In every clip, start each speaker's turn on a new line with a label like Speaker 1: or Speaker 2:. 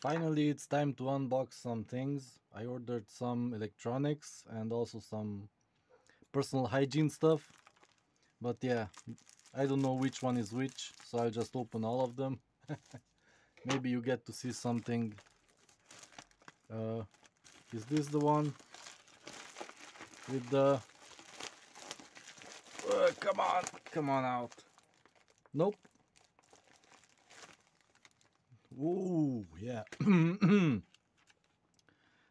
Speaker 1: Finally, it's time to unbox some things. I ordered some electronics and also some personal hygiene stuff. But yeah, I don't know which one is which, so I'll just open all of them. Maybe you get to see something. Is this the one with the... come on out. Nope. Ooh, yeah.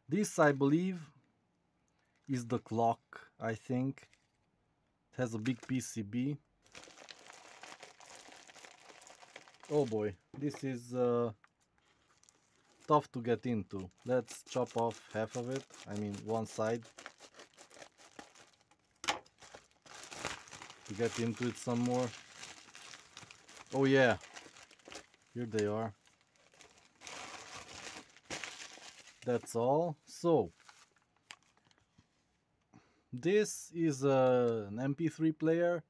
Speaker 1: This, I believe, is the clock, I think. It has a big PCB. Oh boy, this is tough to get into. Let's chop off half of it, I mean one side, to get into it some more. Oh yeah, here they are. That's all. So this is an MP3 player.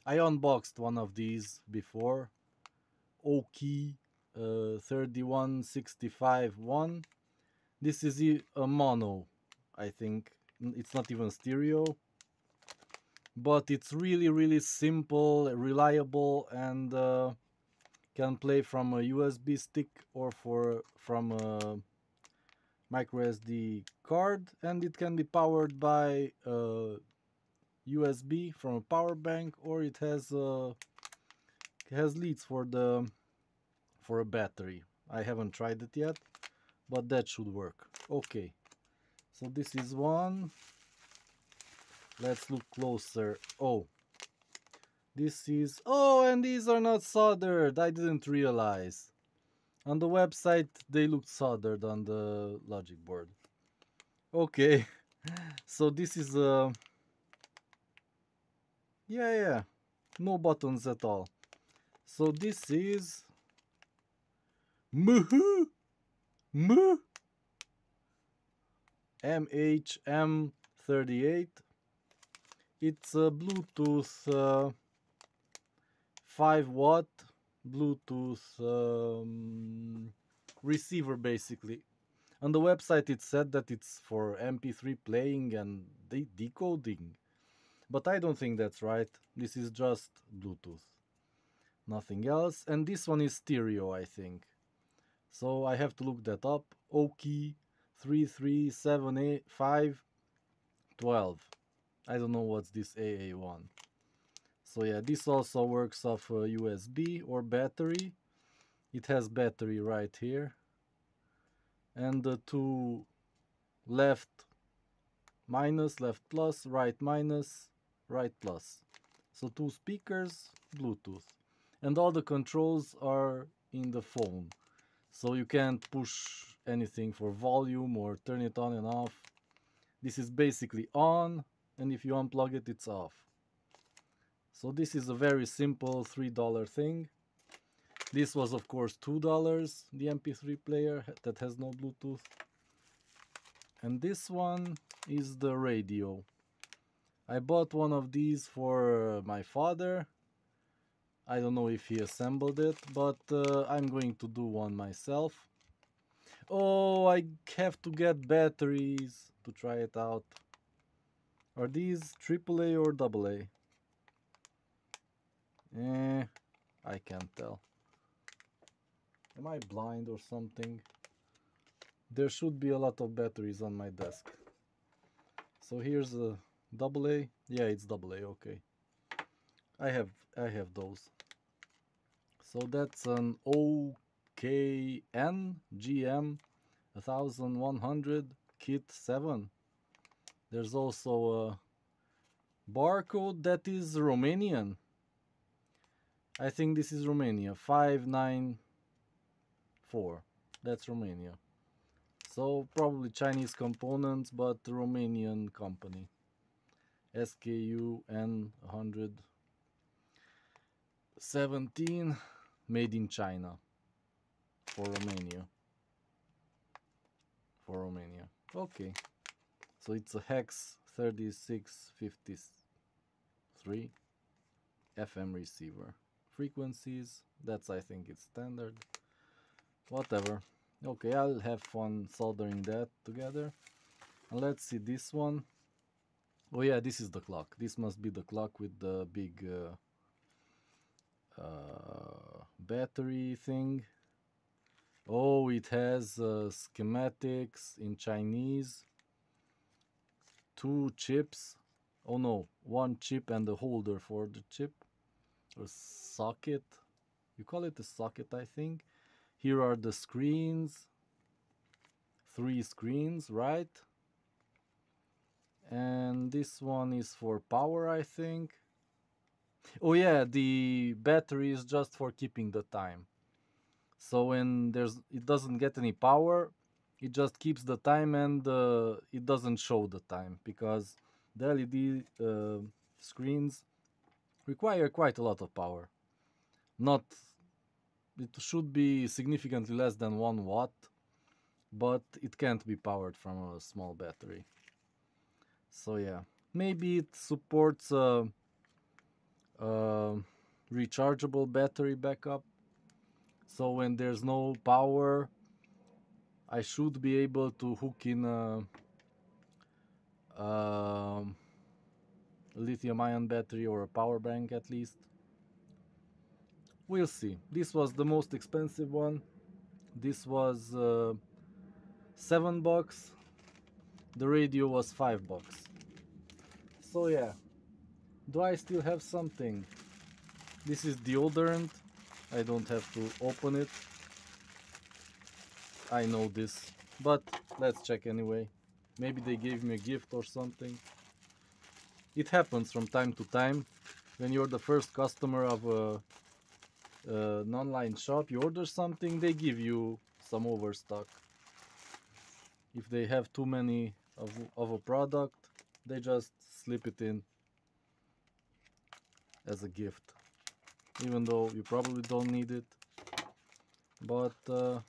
Speaker 1: I unboxed one of these before. Oki 3165-1. This is a mono, I think. It's not even stereo, but it's really simple, reliable, and can play from a USB stick or from a micro SD card, and it can be powered by USB from a power bank, or it has leads for a battery. I haven't tried it yet, but that should work. Okay, so this is one. Let's look closer. Oh, this is... oh, and these are not soldered. I didn't realize. On the website they looked soldered on the logic board. Okay, so this is yeah, no buttons at all. So this is MHM38. It's a Bluetooth 5-watt Bluetooth receiver, basically. On the website it said that it's for MP3 playing and decoding, but I don't think that's right. This is just Bluetooth, nothing else. And this one is stereo, I think, so I have to look that up. Oki 3375-12. I don't know what's this AA1. So yeah, this also works off USB or battery. It has battery right here, and the two left minus, left plus, right minus, right plus. So two speakers, Bluetooth, and all the controls are in the phone. So you can't push anything for volume or turn it on and off. This is basically on, and if you unplug it, it's off. So this is a very simple $3 thing. This was of course $2, the MP3 player that has no Bluetooth. And this one is the radio. I bought one of these for my father. I don't know if he assembled it, but I'm going to do one myself. Oh, I have to get batteries to try it out. Are these AAA or AA? I can't tell. Am I blind or something? There should be a lot of batteries on my desk. So here's a AA. Yeah, it's AA, okay. I have those. So that's an OKN GM 1100 Kit 7. There's also a barcode that is Romanian. I think this is Romania. 594. That's Romania. So probably Chinese components, but Romanian company. SKU N117, made in China, for Romania. Okay, so it's a hex 3653 FM receiver. Frequencies, that's, I think it's standard. Whatever. Okay, I'll have fun soldering that together. And let's see this one. Oh yeah, this is the clock. This must be the clock with the big battery thing. Oh, it has schematics in Chinese. 2 chips. Oh no, 1 chip and a holder for the chip. Or socket. You call it a socket, I think. Here are the screens. 3 screens, right? And this one is for power, I think. Oh yeah, the battery is just for keeping the time. So when it doesn't get any power, it just keeps the time, and it doesn't show the time because the LED screens require quite a lot of power. Not, it should be significantly less than 1 watt, but it can't be powered from a small battery. So yeah, maybe it supports rechargeable battery backup. So when there's no power, I should be able to hook in a lithium-ion battery or a power bank at least. We'll see. This was the most expensive one. This was $7. The radio was $5. So yeah, do I still have something? This is deodorant. I don't have to open it. I know this, but let's check anyway. Maybe they gave me a gift or something. It happens from time to time. When you're the first customer of an online shop, you order something, they give you some overstock. If they have too many of a product, they just slip it in as a gift, even though you probably don't need it. But yeah,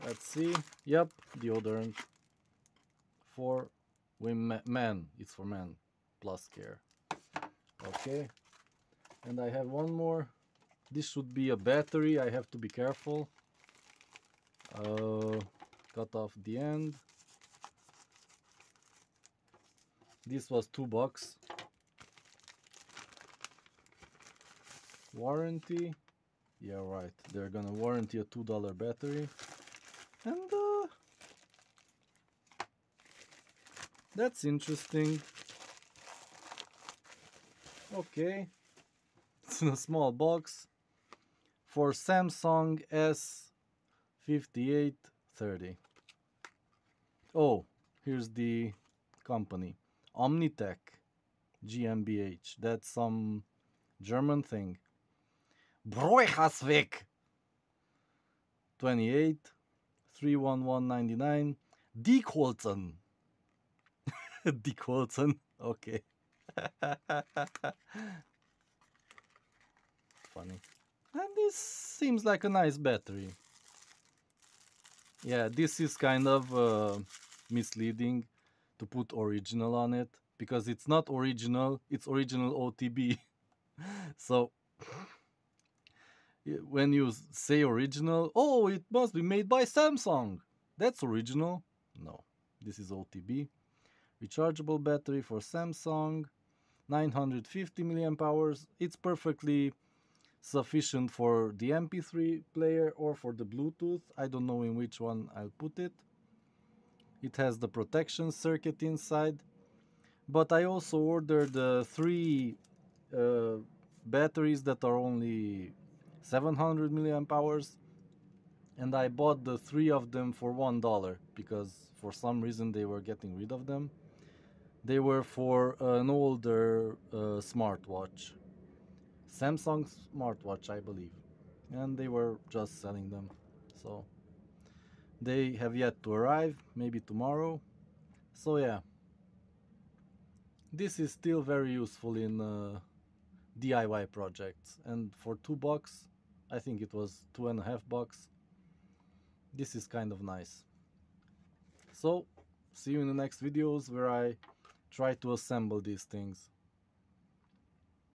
Speaker 1: let's see. Yep, deodorant for men. It's for men plus care. Okay, and I have one more. This should be a battery. I have to be careful. Cut off the end. This was $2. Warranty. Yeah, right. They're gonna warranty a $2 battery. And that's interesting. Okay. It's in a small box for Samsung S5830. Oh, here's the company. Omnitech GmbH. That's some German thing. Breuchasweg 28 31199 Diekholzen. Diekholzen. Okay. Funny. And this seems like a nice battery. Yeah, this is kind of misleading to put original on it, because it's not original, it's original OTB. So when you say original, oh, it must be made by Samsung. That's original. No, this is OTB. Rechargeable battery for Samsung, 950 milliamp hours. It's perfectly sufficient for the MP3 player or for the Bluetooth. I don't know in which one I'll put it. It has the protection circuit inside, but I also ordered 3 batteries that are only 700 milliamp hours, and I bought the 3 of them for $1 because for some reason they were getting rid of them. They were for an older smartwatch, Samsung smartwatch, I believe, and they were just selling them. So they have yet to arrive, maybe tomorrow. So yeah, this is still very useful in DIY projects, and for $2, I think it was $2.50, this is kind of nice. So see you in the next videos where I try to assemble these things.